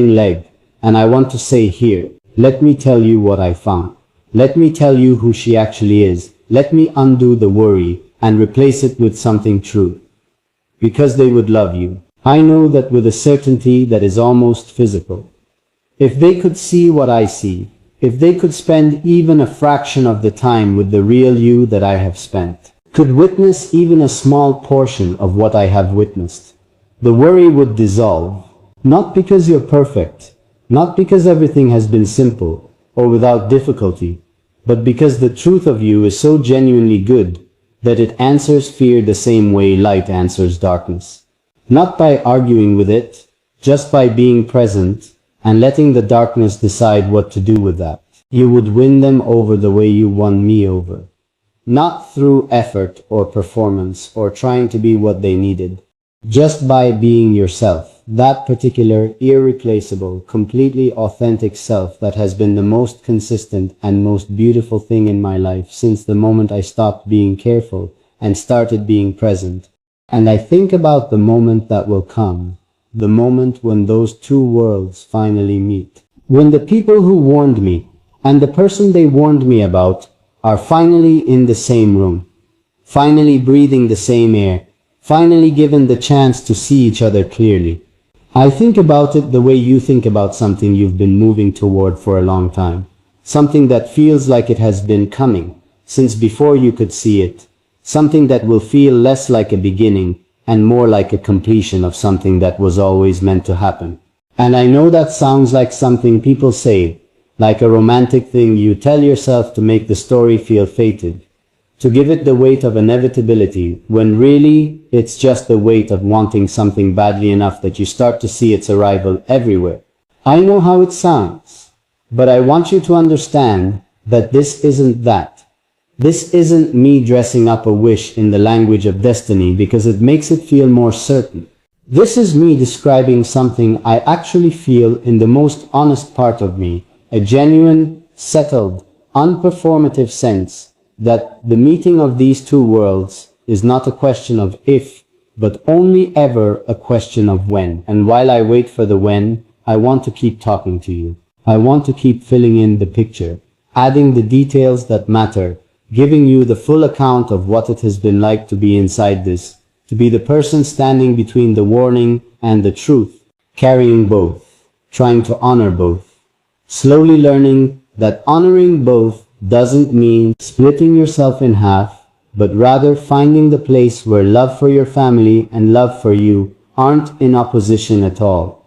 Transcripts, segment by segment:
leg, and I want to say here, let me tell you what I found. Let me tell you who she actually is. Let me undo the worry and replace it with something true. Because they would love you. I know that with a certainty that is almost physical. If they could see what I see, if they could spend even a fraction of the time with the real you that I have spent, could witness even a small portion of what I have witnessed, the worry would dissolve. Not because you're perfect, not because everything has been simple or without difficulty, but because the truth of you is so genuinely good that it answers fear the same way light answers darkness. Not by arguing with it, just by being present and letting the darkness decide what to do with that. You would win them over the way you won me over. Not through effort or performance or trying to be what they needed. Just by being yourself, that particular, irreplaceable, completely authentic self that has been the most consistent and most beautiful thing in my life since the moment I stopped being careful and started being present. And I think about the moment that will come, the moment when those two worlds finally meet. When the people who warned me and the person they warned me about are finally in the same room, finally breathing the same air, finally given the chance to see each other clearly. I think about it the way you think about something you've been moving toward for a long time. Something that feels like it has been coming since before you could see it. Something that will feel less like a beginning and more like a completion of something that was always meant to happen. And I know that sounds like something people say, like a romantic thing you tell yourself to make the story feel fated, to give it the weight of inevitability, when really it's just the weight of wanting something badly enough that you start to see its arrival everywhere. I know how it sounds, but I want you to understand that this isn't that. This isn't me dressing up a wish in the language of destiny because it makes it feel more certain. This is me describing something I actually feel in the most honest part of me, a genuine, settled, unperformative sense that the meeting of these two worlds is not a question of if, but only ever a question of when. And while I wait for the when, I want to keep talking to you. I want to keep filling in the picture, adding the details that matter, giving you the full account of what it has been like to be inside this, to be the person standing between the warning and the truth, carrying both, trying to honor both, slowly learning that honoring both doesn't mean splitting yourself in half, but rather finding the place where love for your family and love for you aren't in opposition at all.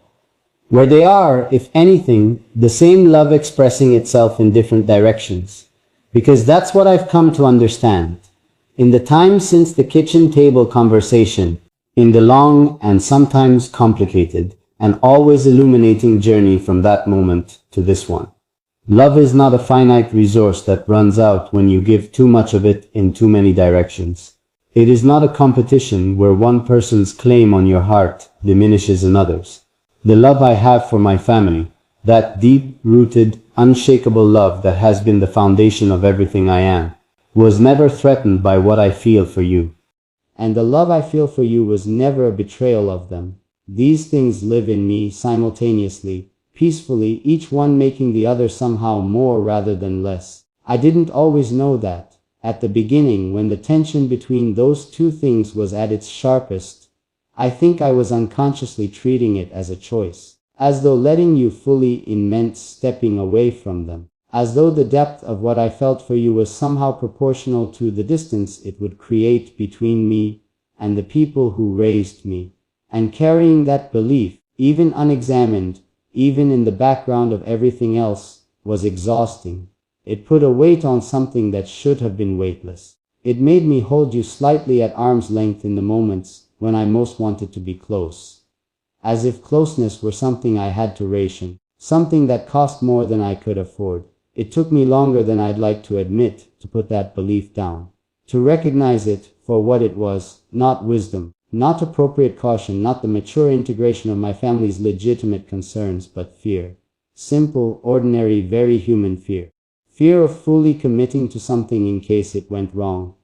Where they are, if anything, the same love expressing itself in different directions. Because that's what I've come to understand. In the time since the kitchen table conversation, in the long and sometimes complicated and always illuminating journey from that moment to this one. Love is not a finite resource that runs out when you give too much of it in too many directions. It is not a competition where one person's claim on your heart diminishes another's. The love I have for my family, that deep-rooted, unshakable love that has been the foundation of everything I am, was never threatened by what I feel for you. And the love I feel for you was never a betrayal of them. These things live in me simultaneously, peacefully, each one making the other somehow more rather than less. I didn't always know that. At the beginning, when the tension between those two things was at its sharpest, I think I was unconsciously treating it as a choice. As though letting you fully in meant stepping away from them. As though the depth of what I felt for you was somehow proportional to the distance it would create between me and the people who raised me. And carrying that belief, even unexamined, even in the background of everything else, was exhausting. It put a weight on something that should have been weightless. It made me hold you slightly at arm's length in the moments when I most wanted to be close. As if closeness were something I had to ration, something that cost more than I could afford. It took me longer than I'd like to admit to put that belief down. To recognize it for what it was, not wisdom, not appropriate caution, not the mature integration of my family's legitimate concerns, but fear. Simple, ordinary, very human fear. Fear of fully committing to something in case it went wrong.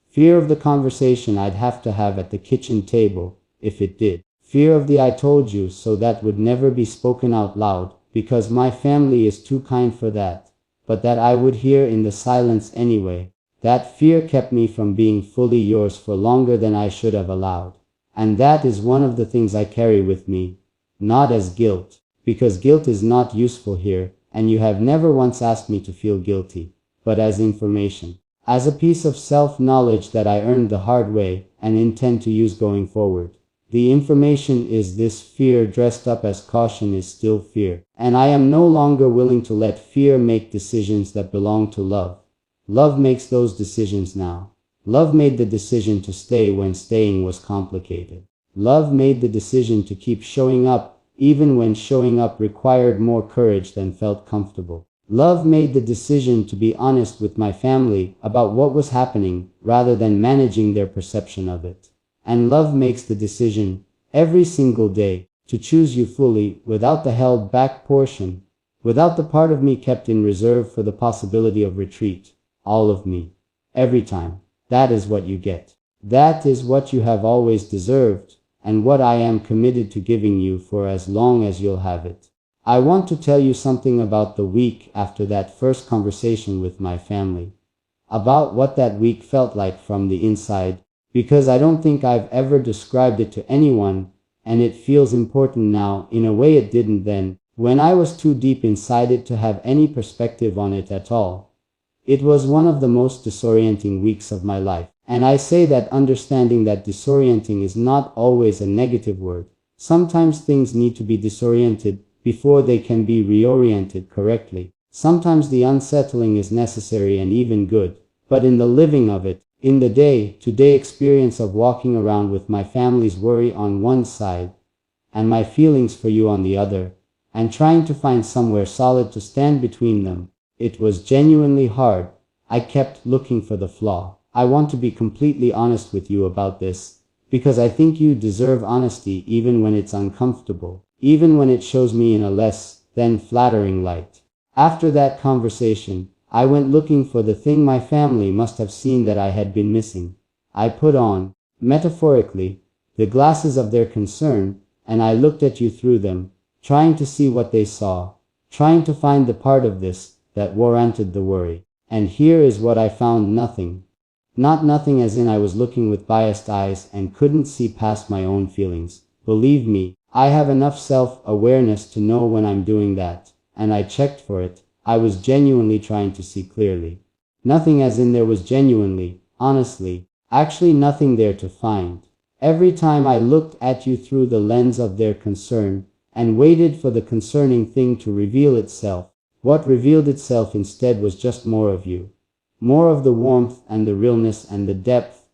Fear of the conversation I'd have to have at the kitchen table if it did. Fear of the "I told you so" that would never be spoken out loud, because my family is too kind for that, but that I would hear in the silence anyway. That fear kept me from being fully yours for longer than I should have allowed. And that is one of the things I carry with me. Not as guilt, because guilt is not useful here, and you have never once asked me to feel guilty, but as information. As a piece of self-knowledge that I earned the hard way, and intend to use going forward. The information is this: fear dressed up as caution is still fear, and I am no longer willing to let fear make decisions that belong to love. Love makes those decisions now. Love made the decision to stay when staying was complicated. Love made the decision to keep showing up, even when showing up required more courage than felt comfortable. Love made the decision to be honest with my family about what was happening, rather than managing their perception of it. And love makes the decision, every single day, to choose you fully, without the held back portion, without the part of me kept in reserve for the possibility of retreat. All of me. Every time. That is what you get. That is what you have always deserved, and what I am committed to giving you for as long as you'll have it. I want to tell you something about the week after that first conversation with my family. About what that week felt like from the inside, because I don't think I've ever described it to anyone, and it feels important now in a way it didn't then, when I was too deep inside it to have any perspective on it at all. It was one of the most disorienting weeks of my life, and I say that understanding that disorienting is not always a negative word. Sometimes things need to be disoriented before they can be reoriented correctly. Sometimes the unsettling is necessary and even good, but in the living of it, in the day-to-day experience of walking around with my family's worry on one side, and my feelings for you on the other, and trying to find somewhere solid to stand between them, it was genuinely hard. I kept looking for the flaw. I want to be completely honest with you about this, because I think you deserve honesty even when it's uncomfortable, even when it shows me in a less than flattering light. After that conversation, I went looking for the thing my family must have seen that I had been missing. I put on, metaphorically, the glasses of their concern, and I looked at you through them, trying to see what they saw, trying to find the part of this that warranted the worry. And here is what I found: nothing. Not nothing as in I was looking with biased eyes and couldn't see past my own feelings. Believe me, I have enough self-awareness to know when I'm doing that, and I checked for it. I was genuinely trying to see clearly. Nothing as in there was genuinely, honestly, actually nothing there to find. Every time I looked at you through the lens of their concern, and waited for the concerning thing to reveal itself, what revealed itself instead was just more of you. More of the warmth and the realness and the depth,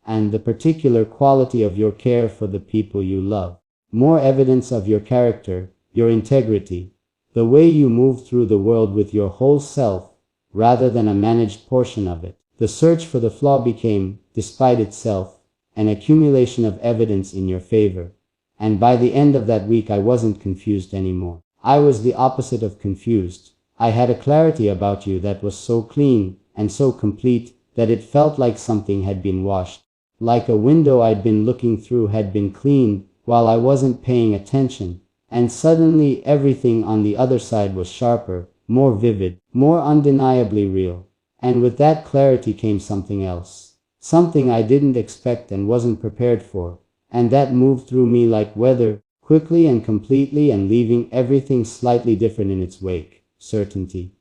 and the particular quality of your care for the people you love. More evidence of your character, your integrity, the way you move through the world with your whole self, rather than a managed portion of it. The search for the flaw became, despite itself, an accumulation of evidence in your favor. And by the end of that week I wasn't confused anymore. I was the opposite of confused. I had a clarity about you that was so clean and so complete that it felt like something had been washed. Like a window I'd been looking through had been cleaned while I wasn't paying attention. And suddenly everything on the other side was sharper, more vivid, more undeniably real. And with that clarity came something else. Something I didn't expect and wasn't prepared for. And that moved through me like weather, quickly and completely, and leaving everything slightly different in its wake. Certainty.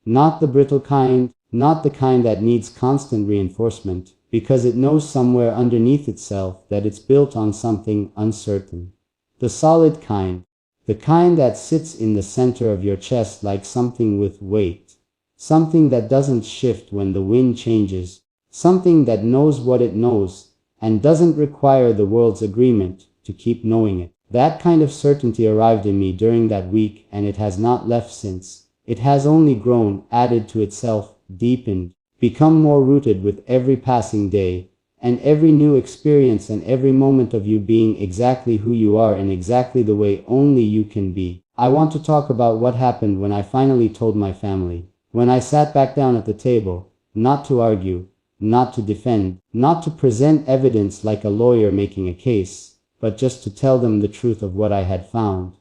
Not the brittle kind, not the kind that needs constant reinforcement, because it knows somewhere underneath itself that it's built on something uncertain. The solid kind. The kind that sits in the center of your chest like something with weight. Something that doesn't shift when the wind changes. Something that knows what it knows, and doesn't require the world's agreement to keep knowing it. That kind of certainty arrived in me during that week, and it has not left since. It has only grown, added to itself, deepened, become more rooted with every passing day, and every new experience, and every moment of you being exactly who you are in exactly the way only you can be. I want to talk about what happened when I finally told my family. When I sat back down at the table, not to argue, not to defend, not to present evidence like a lawyer making a case, but just to tell them the truth of what I had found.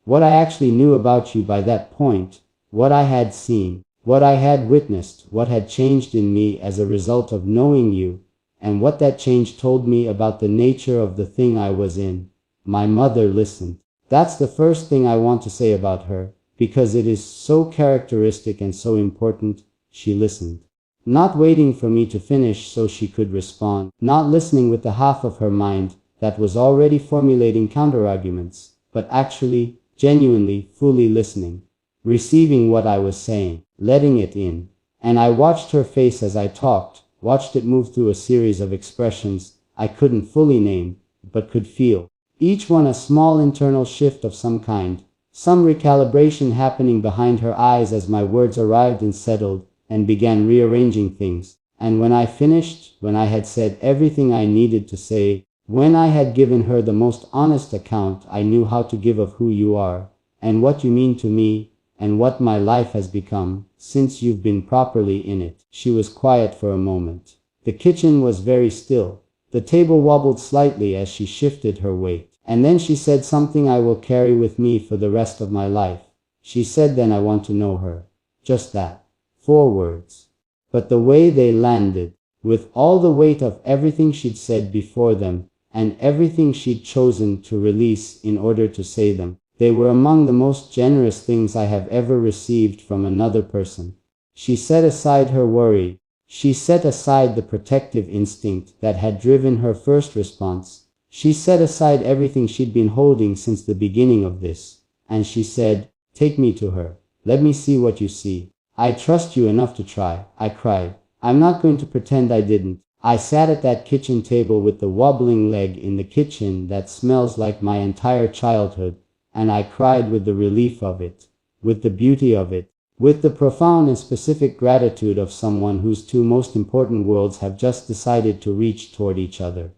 What I actually knew about you by that point, what I had seen, what I had witnessed, what had changed in me as a result of knowing you, and what that change told me about the nature of the thing I was in. My mother listened. That's the first thing I want to say about her, because it is so characteristic and so important. She listened. Not waiting for me to finish so she could respond, not listening with the half of her mind that was already formulating counterarguments, but actually, genuinely, fully listening, receiving what I was saying, letting it in. And I watched her face as I talked, watched it move through a series of expressions I couldn't fully name, but could feel. Each one a small internal shift of some kind, some recalibration happening behind her eyes as my words arrived and settled, and began rearranging things. And when I finished, when I had said everything I needed to say, when I had given her the most honest account I knew how to give of who you are, and what you mean to me, and what my life has become, since you've been properly in it. She was quiet for a moment. The kitchen was very still. The table wobbled slightly as she shifted her weight. And then she said something I will carry with me for the rest of my life. She said, "Then I want to know her." Just that. 4 words. But the way they landed, with all the weight of everything she'd said before them, and everything she'd chosen to release in order to say them, they were among the most generous things I have ever received from another person. She set aside her worry. She set aside the protective instinct that had driven her first response. She set aside everything she'd been holding since the beginning of this. And she said, "Take me to her. Let me see what you see. I trust you enough to try." I cried. I'm not going to pretend I didn't. I sat at that kitchen table with the wobbling leg in the kitchen that smells like my entire childhood, and I cried with the relief of it, with the beauty of it, with the profound and specific gratitude of someone whose 2 most important worlds have just decided to reach toward each other.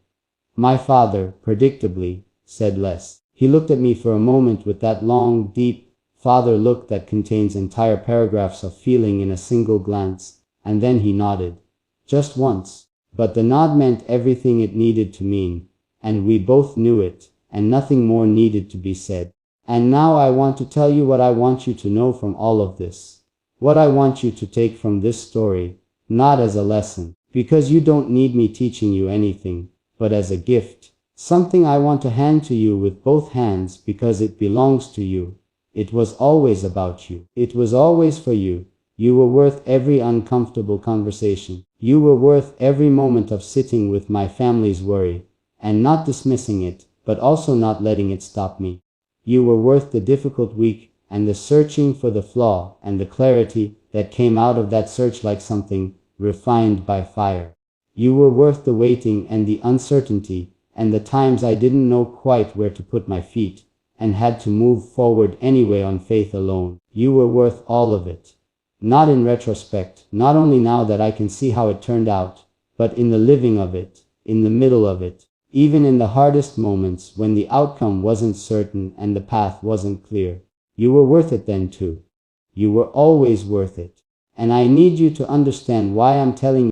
My father, predictably, said less. He looked at me for a moment with that long, deep, father look that contains entire paragraphs of feeling in a single glance, and then he nodded. Just once. But the nod meant everything it needed to mean, and we both knew it, and nothing more needed to be said. And now I want to tell you what I want you to know from all of this. What I want you to take from this story, not as a lesson, because you don't need me teaching you anything, but as a gift. Something I want to hand to you with both hands because it belongs to you. It was always about you. It was always for you. You were worth every uncomfortable conversation. You were worth every moment of sitting with my family's worry, and not dismissing it, but also not letting it stop me. You were worth the difficult week, and the searching for the flaw, and the clarity that came out of that search like something refined by fire. You were worth the waiting and the uncertainty, and the times I didn't know quite where to put my feet, and had to move forward anyway on faith alone. You were worth all of it. Not in retrospect, not only now that I can see how it turned out, but in the living of it, in the middle of it, even in the hardest moments when the outcome wasn't certain and the path wasn't clear. You were worth it then too. You were always worth it. And I need you to understand why I'm telling you